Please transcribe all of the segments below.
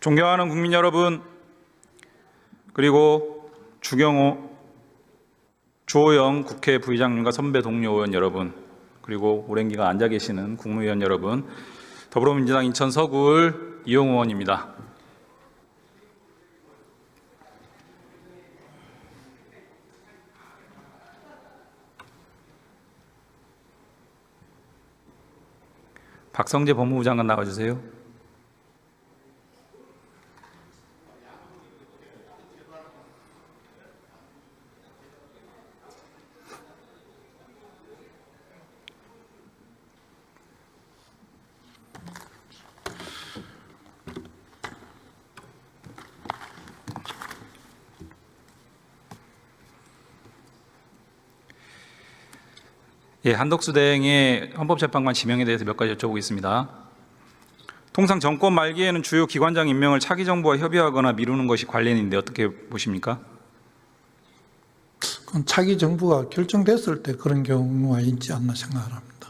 존경하는 국민 여러분, 그리고 주경호, 주호영 국회 부의장님과 선배 동료 의원 여러분, 그리고 오랜 기간 앉아 계시는 국무위원 여러분, 더불어민주당 인천 서구을 이용우 의원입니다. 박성재 법무부 장관 나와주세요. 예, 한덕수 대행의 헌법재판관 지명에 대해서 몇 가지 여쭤보겠습니다. 통상 정권 말기에는 주요 기관장 임명을 차기 정부와 협의하거나 미루는 것이 관례인데 어떻게 보십니까? 그건 차기 정부가 결정됐을 때 그런 경우가 있지 않나 생각을 합니다.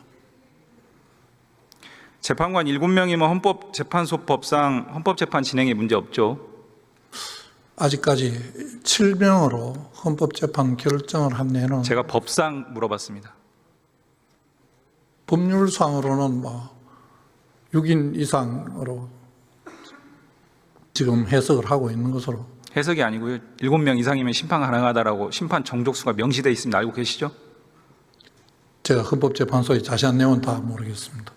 재판관 7명이면 헌법재판소법상 헌법재판 진행에 문제 없죠? 아직까지 7명으로 헌법재판 결정을 한 데는 제가 법상 물어봤습니다. 법률상으로는 6인 이상으로 지금 해석을 하고 있는 것으로. 해석이 아니고요. 7명 이상이면 심판 가능하다라고 심판 정족수가 명시되어 있습니다. 알고 계시죠? 제가 헌법재판소의 자세한 내용은 다 모르겠습니다.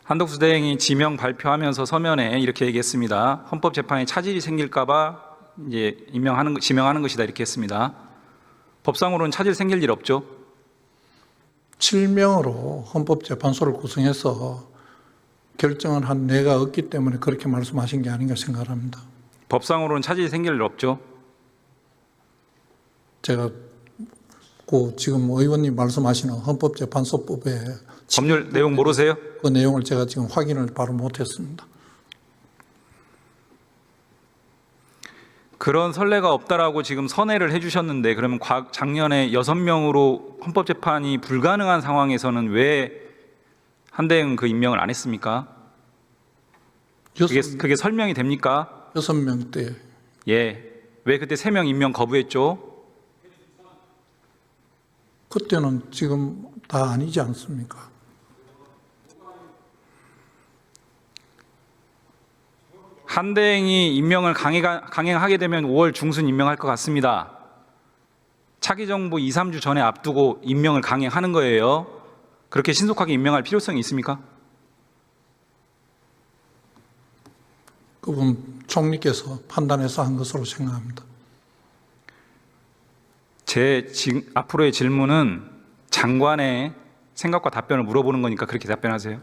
한덕수 대행이 지명 발표하면서 서면에 이렇게 얘기했습니다. 헌법재판에 차질이 생길까봐 이제 지명하는 것이다 이렇게 했습니다. 법상으로는 차질 생길 일 없죠? 7명으로 헌법재판소를 구성해서 결정을 한 내가 없기 때문에 그렇게 말씀하신 게 아닌가 생각을 합니다. 법상으로는 차질이 생길 일 없죠? 제가 지금 의원님 말씀하시는 헌법재판소법의 법률 내용 모르세요? 그 내용을 제가 지금 확인을 바로 못했습니다. 그런 선례가 없다라고 지금 선회를 해주셨는데 그러면 작년에 6명으로 헌법재판이 불가능한 상황에서는 왜 한대행 그 임명을 안 했습니까? 그게 설명이 됩니까? 6명 때. 예. 왜 그때 3명 임명 거부했죠? 그때는 지금 다 아니지 않습니까? 한대행이 임명을 강행하게 되면 5월 중순 임명할 것 같습니다. 차기 정부 2, 3주 전에 앞두고 임명을 강행하는 거예요. 그렇게 신속하게 임명할 필요성이 있습니까? 그분 총리께서 판단해서 한 것으로 생각합니다. 앞으로의 질문은 장관의 생각과 답변을 물어보는 거니까 그렇게 답변하세요.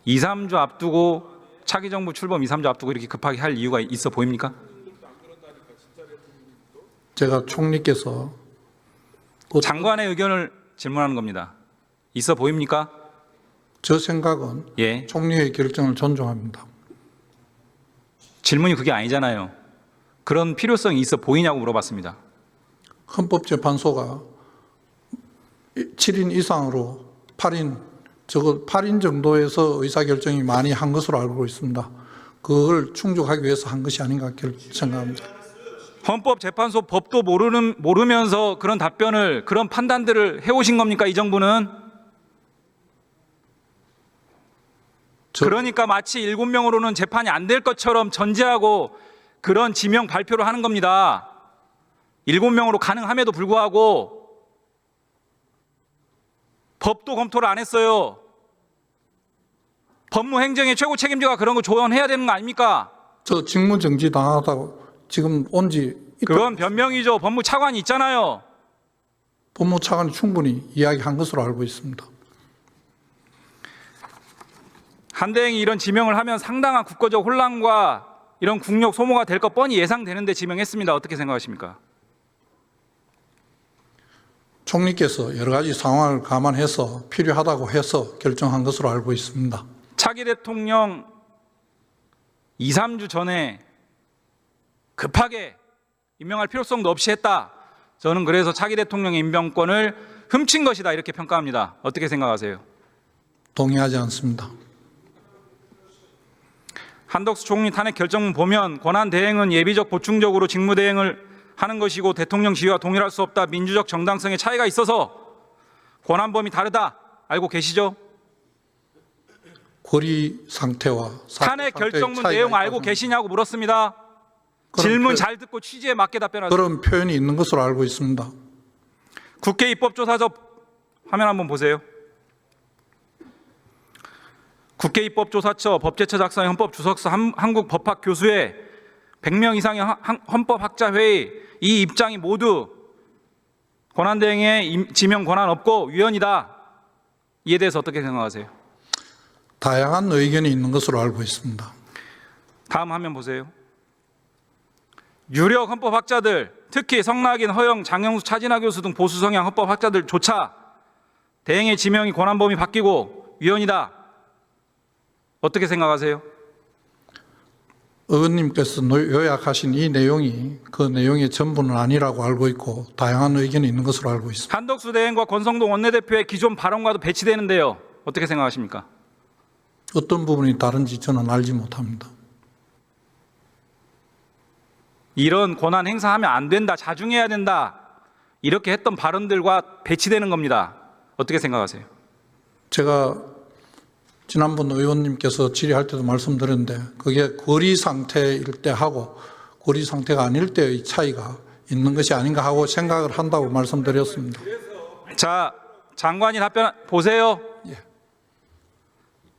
2, 3주 앞두고 차기 정부 출범 2, 3주 앞두고 이렇게 급하게 할 이유가 있어 보입니까? 제가 총리께서 장관의 의견을 질문하는 겁니다. 있어 보입니까? 저 생각은 예. 총리의 결정을 존중합니다. 질문이 그게 아니잖아요. 그런 필요성이 있어 보이냐고 물어봤습니다. 헌법재판소가 7인 이상으로 8인 정도에서 의사결정이 많이 한 것으로 알고 있습니다. 그걸 충족하기 위해서 한 것이 아닌가 생각합니다. 헌법재판소 법도 모르면서 그런 답변을, 그런 판단들을 해오신 겁니까, 이 정부는? 그러니까 마치 7명으로는 재판이 안 될 것처럼 전제하고 그런 지명 발표를 하는 겁니다. 7명으로 가능함에도 불구하고 법도 검토를 안 했어요. 법무행정의 최고 책임자가 그런 거 조언해야 되는 거 아닙니까? 저 직무정지 당하다고 지금 온지 그건 변명이죠. 법무차관이 있잖아요. 법무차관이 충분히 이야기한 것으로 알고 있습니다. 한대행이 이런 지명을 하면 상당한 국가적 혼란과 이런 국력 소모가 될 것 뻔히 예상되는데 지명했습니다. 어떻게 생각하십니까? 총리께서 여러 가지 상황을 감안해서 필요하다고 해서 결정한 것으로 알고 있습니다. 차기 대통령 2, 3주 전에 급하게 임명할 필요성도 없이 했다. 저는 그래서 차기 대통령의 임명권을 훔친 것이다 이렇게 평가합니다. 어떻게 생각하세요? 동의하지 않습니다. 한덕수 총리 탄핵 결정문 보면 권한 대행은 예비적 보충적으로 직무 대행을 하는 것이고 대통령 지위와 동일할 수 없다. 민주적 정당성에 차이가 있어서 권한 범위 다르다. 알고 계시죠? 고리 상태와 탄핵 결정문 내용 알고 계시냐고 물었습니다. 질문 잘 듣고 취지에 맞게 답변하세요. 그런 표현이 있는 것으로 알고 있습니다. 국회 입법조사서 화면 한번 보세요. 국회 입법조사처 법제처 작성의 헌법주석서 한국법학 교수회 100명 이상의 헌법학자회의 이 입장이 모두 권한대행의 지명 권한 없고 위헌이다. 이에 대해서 어떻게 생각하세요? 다양한 의견이 있는 것으로 알고 있습니다. 다음 화면 보세요. 유력 헌법학자들, 특히 성낙인, 허영, 장영수, 차진하 교수 등 보수 성향 헌법학자들조차 대행의 지명이 권한 범위 바뀌고 위헌이다. 어떻게 생각하세요? 의원님께서 요약하신 이 내용이 그 내용의 전부는 아니라고 알고 있고 다양한 의견이 있는 것으로 알고 있습니다. 한덕수 대행과 권성동 원내대표의 기존 발언과도 배치되는데요. 어떻게 생각하십니까? 어떤 부분이 다른지 저는 알지 못합니다. 이런 권한 행사하면 안 된다, 자중해야 된다 이렇게 했던 발언들과 배치되는 겁니다. 어떻게 생각하세요? 제가 지난번 의원님께서 질의할 때도 말씀드렸는데 그게 거리 상태일 때 하고 거리 상태가 아닐 때의 차이가 있는 것이 아닌가 하고 생각을 한다고 말씀드렸습니다. 자, 장관이 답변 보세요. 예.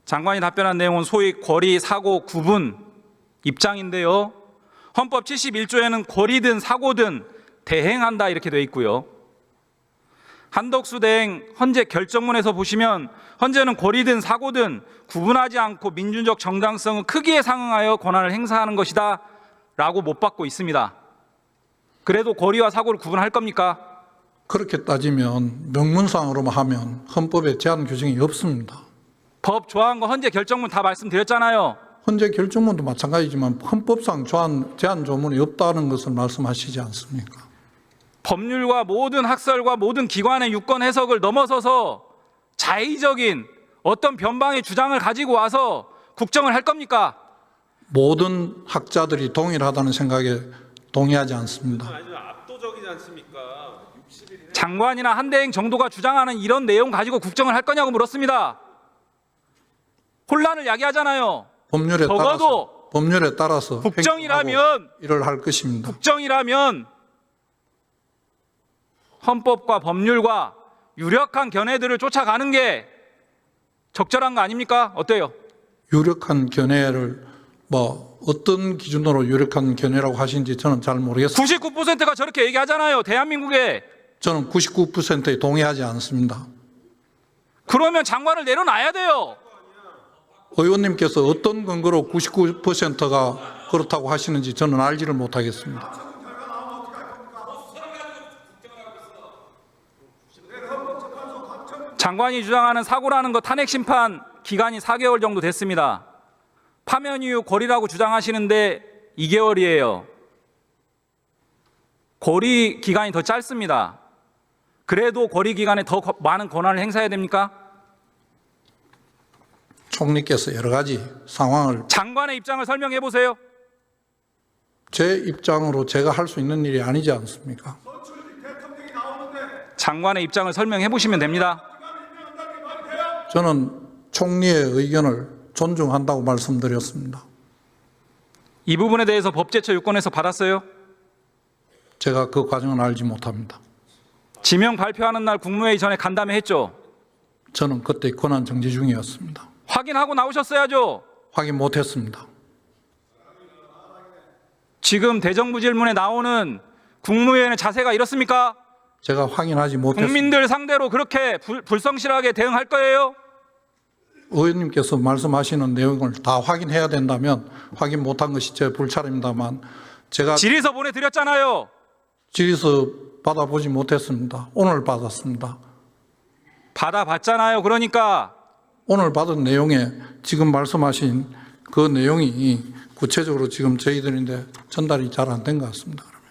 장관이 답변한 내용은 소위 거리, 사고, 구분 입장인데요. 헌법 71조에는 거리든 사고든 대행한다 이렇게 돼 있고요. 한덕수 대행 헌재 결정문에서 보시면 헌재는 거리든 사고든 구분하지 않고 민주적 정당성은 크기에 상응하여 권한을 행사하는 것이다 라고 못 받고 있습니다. 그래도 거리와 사고를 구분할 겁니까? 그렇게 따지면 명문상으로만 하면 헌법에 제한 규정이 없습니다. 법 조항과 헌재 결정문 다 말씀드렸잖아요. 헌재 결정문도 마찬가지지만 헌법상 제한 조문이 없다는 것을 말씀하시지 않습니까? 법률과 모든 학설과 모든 기관의 유권 해석을 넘어서서 자의적인 어떤 변방의 주장을 가지고 와서 국정을 할 겁니까? 모든 학자들이 동일하다는 생각에 동의하지 않습니다. 압도적이지 않습니까? 장관이나 한대행 정도가 주장하는 이런 내용 가지고 국정을 할 거냐고 물었습니다. 혼란을 야기하잖아요. 법률에 따라서 국정이라면 일을 할 것입니다. 국정이라면 헌법과 법률과 유력한 견해들을 쫓아가는 게 적절한 거 아닙니까? 어때요? 유력한 견해를 어떤 기준으로 유력한 견해라고 하신지 저는 잘 모르겠습니다. 99%가 저렇게 얘기하잖아요. 대한민국에. 저는 99%에 동의하지 않습니다. 그러면 장관을 내려놔야 돼요. 의원님께서 어떤 근거로 99%가 그렇다고 하시는지 저는 알지를 못하겠습니다. 장관이 주장하는 사고라는 거 탄핵 심판 기간이 4개월 정도 됐습니다. 파면 이후 거리라고 주장하시는데 2개월이에요. 거리 기간이 더 짧습니다. 그래도 거리 기간에 더 많은 권한을 행사해야 됩니까? 총리께서 여러 가지 상황을 장관의 입장을 설명해 보세요. 제 입장으로 제가 할 수 있는 일이 아니지 않습니까? 장관의 입장을 설명해 보시면 됩니다. 저는 총리의 의견을 존중한다고 말씀드렸습니다. 이 부분에 대해서 법제처 유권에서 받았어요? 제가 그 과정은 알지 못합니다. 지명 발표하는 날 국무회의 전에 간담회 했죠? 저는 그때 권한 정지 중이었습니다. 확인하고 나오셨어야죠? 확인 못했습니다. 지금 대정부 질문에 나오는 국무위원의 자세가 이렇습니까? 제가 확인하지 못했습니다. 국민들 상대로 그렇게 불성실하게 대응할 거예요? 의원님께서 말씀하시는 내용을 다 확인해야 된다면 확인 못한 것이 제 불찰입니다만 제가 질의서 보내드렸잖아요. 질의서 받아보지 못했습니다. 오늘 받았습니다. 받아봤잖아요. 그러니까 오늘 받은 내용에 지금 말씀하신 그 내용이 구체적으로 지금 저희들인데 전달이 잘 안 된 것 같습니다. 그러면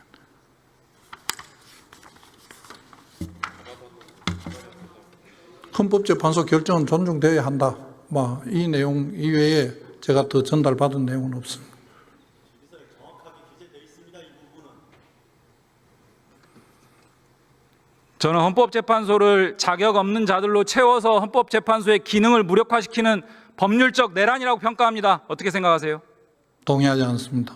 헌법재판소 결정은 존중되어야 한다. 이 내용 이외에 제가 더 전달받은 내용은 없습니다. 저는 헌법재판소를 자격 없는 자들로 채워서 헌법재판소의 기능을 무력화시키는 법률적 내란이라고 평가합니다. 어떻게 생각하세요? 동의하지 않습니다.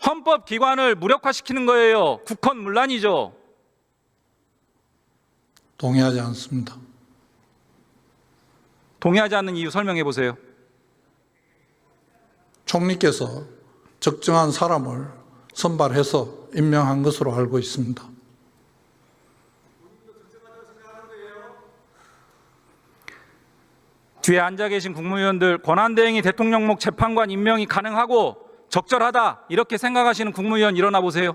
헌법기관을 무력화시키는 거예요. 국헌문란이죠. 동의하지 않습니다. 동의하지 않는 이유 설명해 보세요. 총리께서 적정한 사람을 선발해서 임명한 것으로 알고 있습니다. 뒤에 앉아 계신 국무위원들, 권한대행이 대통령목 재판관 임명이 가능하고 적절하다 이렇게 생각하시는 국무위원 일어나 보세요.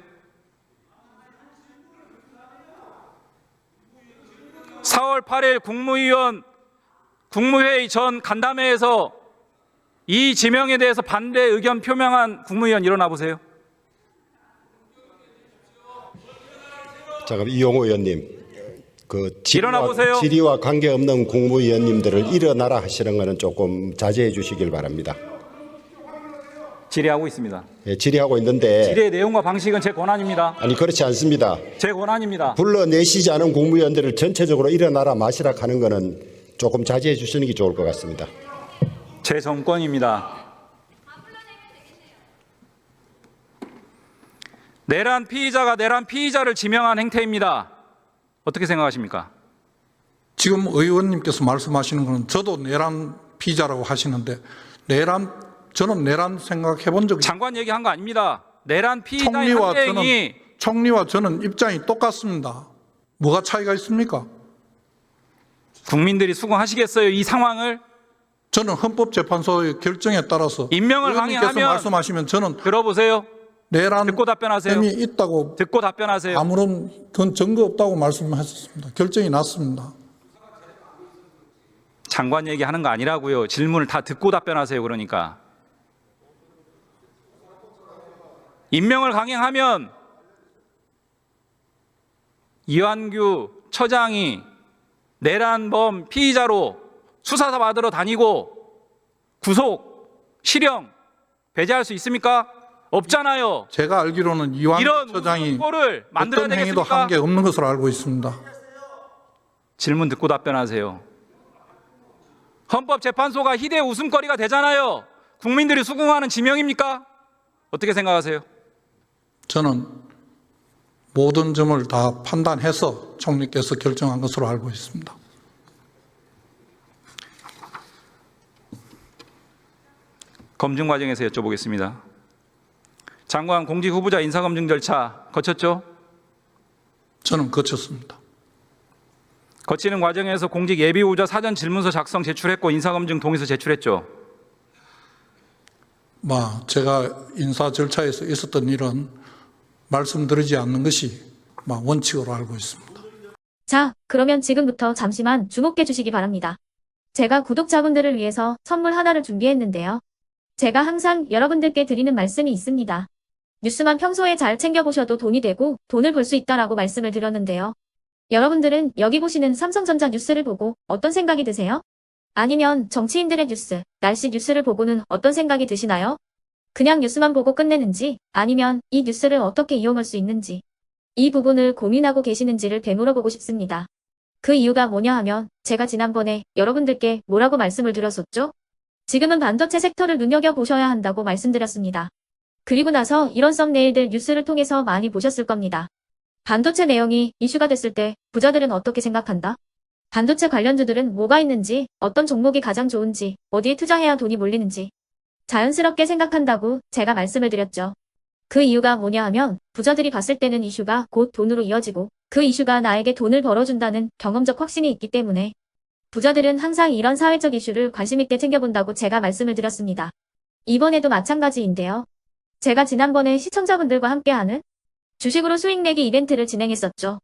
4월 8일 국무회의 전 간담회에서 이 지명에 대해서 반대 의견 표명한 국무위원 일어나 보세요. 자, 그럼 이용호 의원님, 일어나 보세요. 질의와 관계없는 국무위원님들을 일어나라 하시는 것은 조금 자제해 주시길 바랍니다. 질의하고 있습니다. 예, 질의하고 있는데 질의의 내용과 방식은 제 권한입니다. 아니 그렇지 않습니다. 제 권한입니다. 불러내시지 않은 국무위원들을 전체적으로 일어나라 마시라 하는 것은 조금 자제해 주시는 게 좋을 것 같습니다. 제 정권입니다. 내란 피의자가 내란 피의자를 지명한 행태입니다. 어떻게 생각하십니까? 지금 의원님께서 말씀하시는 것은 저도 내란 피의자라고 하시는데 저는 내란 생각해 본 적이 장관 얘기한 거 아닙니다. 내란 피의자의 한대행이 총리와 저는 입장이 똑같습니다. 뭐가 차이가 있습니까? 국민들이 수긍하시겠어요? 이 상황을? 저는 헌법재판소의 결정에 따라서 임명을 의원님께서 강행하면 말씀하시면 저는 들어보세요. 내란 듣고 답변하세요. 혐의 있다고 듣고 답변하세요. 아무런 그건 증거 없다고 말씀하셨습니다. 결정이 났습니다. 장관 얘기하는 거 아니라고요. 질문을 다 듣고 답변하세요. 그러니까. 임명을 강행하면 이완규 처장이 내란범 피의자로 수사사 받으러 다니고 구속, 실형, 배제할 수 있습니까? 없잖아요. 제가 알기로는 이완규 이런 처장이 꼴을 만들어야 어떤 행위도 되겠습니까? 한 게 없는 것으로 알고 있습니다. 질문 듣고 답변하세요. 헌법재판소가 희대의 웃음거리가 되잖아요. 국민들이 수긍하는 지명입니까? 어떻게 생각하세요? 저는 모든 점을 다 판단해서 총리께서 결정한 것으로 알고 있습니다. 검증 과정에서 여쭤보겠습니다. 장관 공직 후보자 인사검증 절차 거쳤죠? 저는 거쳤습니다. 거치는 과정에서 공직 예비 후보자 사전 질문서 작성 제출했고 인사검증 동의서 제출했죠? 제가 인사 절차에서 있었던 일은 말씀드리지 않는 것이 원칙으로 알고 있습니다. 자, 그러면 지금부터 잠시만 주목해 주시기 바랍니다. 제가 구독자분들을 위해서 선물 하나를 준비했는데요. 제가 항상 여러분들께 드리는 말씀이 있습니다. 뉴스만 평소에 잘 챙겨보셔도 돈이 되고 돈을 벌 수 있다라고 말씀을 드렸는데요. 여러분들은 여기 보시는 삼성전자 뉴스를 보고 어떤 생각이 드세요? 아니면 정치인들의 뉴스, 날씨 뉴스를 보고는 어떤 생각이 드시나요? 그냥 뉴스만 보고 끝내는지 아니면 이 뉴스를 어떻게 이용할 수 있는지 이 부분을 고민하고 계시는지를 되물어보고 싶습니다. 그 이유가 뭐냐 하면 제가 지난번에 여러분들께 뭐라고 말씀을 드렸었죠? 지금은 반도체 섹터를 눈여겨보셔야 한다고 말씀드렸습니다. 그리고 나서 이런 썸네일들 뉴스를 통해서 많이 보셨을 겁니다. 반도체 내용이 이슈가 됐을 때 부자들은 어떻게 생각한다? 반도체 관련주들은 뭐가 있는지, 어떤 종목이 가장 좋은지, 어디에 투자해야 돈이 몰리는지 자연스럽게 생각한다고 제가 말씀을 드렸죠. 그 이유가 뭐냐 하면 부자들이 봤을 때는 이슈가 곧 돈으로 이어지고 그 이슈가 나에게 돈을 벌어준다는 경험적 확신이 있기 때문에 부자들은 항상 이런 사회적 이슈를 관심 있게 챙겨본다고 제가 말씀을 드렸습니다. 이번에도 마찬가지인데요. 제가 지난번에 시청자분들과 함께하는 주식으로 수익 내기 이벤트를 진행했었죠.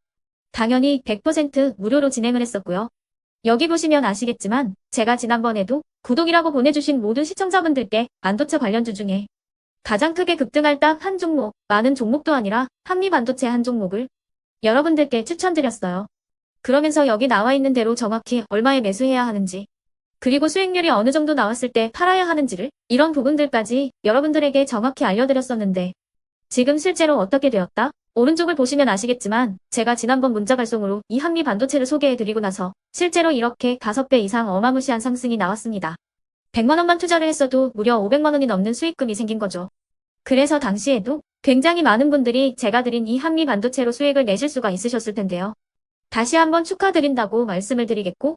당연히 100% 무료로 진행을 했었고요. 여기 보시면 아시겠지만 제가 지난번에도 구독이라고 보내주신 모든 시청자분들께 반도체 관련주 중에 가장 크게 급등할 딱 한 종목, 많은 종목도 아니라 한미반도체 한 종목을 여러분들께 추천드렸어요. 그러면서 여기 나와 있는 대로 정확히 얼마에 매수해야 하는지, 그리고 수익률이 어느 정도 나왔을 때 팔아야 하는지를, 이런 부분들까지 여러분들에게 정확히 알려드렸었는데 지금 실제로 어떻게 되었다? 오른쪽을 보시면 아시겠지만 제가 지난번 문자 발송으로 이 한미 반도체를 소개해드리고 나서 실제로 이렇게 5배 이상 어마무시한 상승이 나왔습니다. 100만 원만 투자를 했어도 무려 500만 원이 넘는 수익금이 생긴 거죠. 그래서 당시에도 굉장히 많은 분들이 제가 드린 이 한미 반도체로 수익을 내실 수가 있으셨을 텐데요. 다시 한번 축하드린다고 말씀을 드리겠고,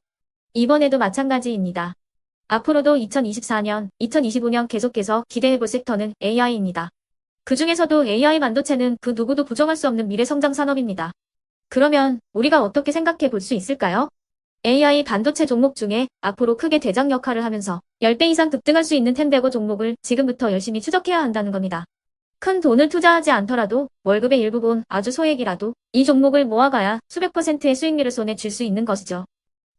이번에도 마찬가지입니다. 앞으로도 2024년, 2025년 계속해서 기대해볼 섹터는 AI입니다. 그 중에서도 AI 반도체는 그 누구도 부정할 수 없는 미래 성장 산업입니다. 그러면 우리가 어떻게 생각해 볼 수 있을까요? AI 반도체 종목 중에 앞으로 크게 대장 역할을 하면서 10배 이상 급등할 수 있는 텐베고 종목을 지금부터 열심히 추적해야 한다는 겁니다. 큰 돈을 투자하지 않더라도 월급의 일부분 아주 소액이라도 이 종목을 모아가야 수백 %의 수익률을 손에 쥘 수 있는 것이죠.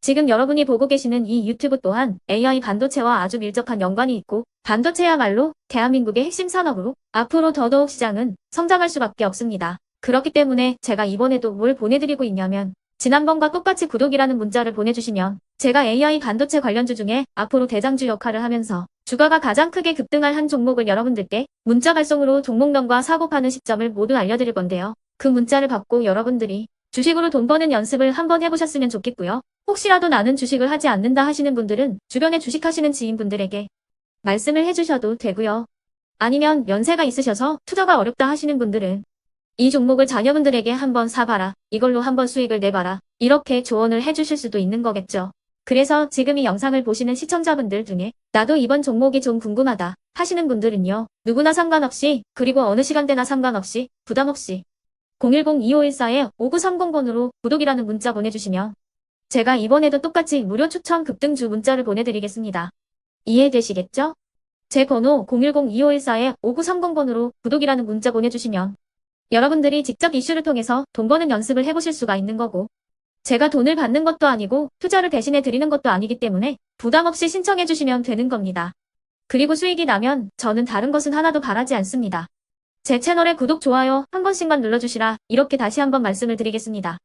지금 여러분이 보고 계시는 이 유튜브 또한 AI 반도체와 아주 밀접한 연관이 있고 반도체야말로 대한민국의 핵심 산업으로 앞으로 더더욱 시장은 성장할 수밖에 없습니다. 그렇기 때문에 제가 이번에도 뭘 보내드리고 있냐면 지난번과 똑같이 구독이라는 문자를 보내주시면 제가 AI 반도체 관련주 중에 앞으로 대장주 역할을 하면서 주가가 가장 크게 급등할 한 종목을 여러분들께 문자 발송으로 종목명과 사고 파는 시점을 모두 알려드릴 건데요. 그 문자를 받고 여러분들이 주식으로 돈 버는 연습을 한번 해보셨으면 좋겠고요. 혹시라도 나는 주식을 하지 않는다 하시는 분들은 주변에 주식하시는 지인분들에게 말씀을 해주셔도 되고요. 아니면 연세가 있으셔서 투자가 어렵다 하시는 분들은 이 종목을 자녀분들에게 한번 사봐라, 이걸로 한번 수익을 내봐라, 이렇게 조언을 해주실 수도 있는 거겠죠. 그래서 지금 이 영상을 보시는 시청자분들 중에 나도 이번 종목이 좀 궁금하다 하시는 분들은요. 누구나 상관없이, 그리고 어느 시간대나 상관없이 부담 없이 010-2514-5930번으로 구독이라는 문자 보내주시면 제가 이번에도 똑같이 무료 추천 급등주 문자를 보내드리겠습니다. 이해되시겠죠? 제 번호 010-2514-5930번으로 구독이라는 문자 보내주시면 여러분들이 직접 이슈를 통해서 돈 버는 연습을 해보실 수가 있는 거고, 제가 돈을 받는 것도 아니고 투자를 대신해 드리는 것도 아니기 때문에 부담 없이 신청해 주시면 되는 겁니다. 그리고 수익이 나면 저는 다른 것은 하나도 바라지 않습니다. 제 채널에 구독, 좋아요 한 번씩만 눌러주시라, 이렇게 다시 한번 말씀을 드리겠습니다.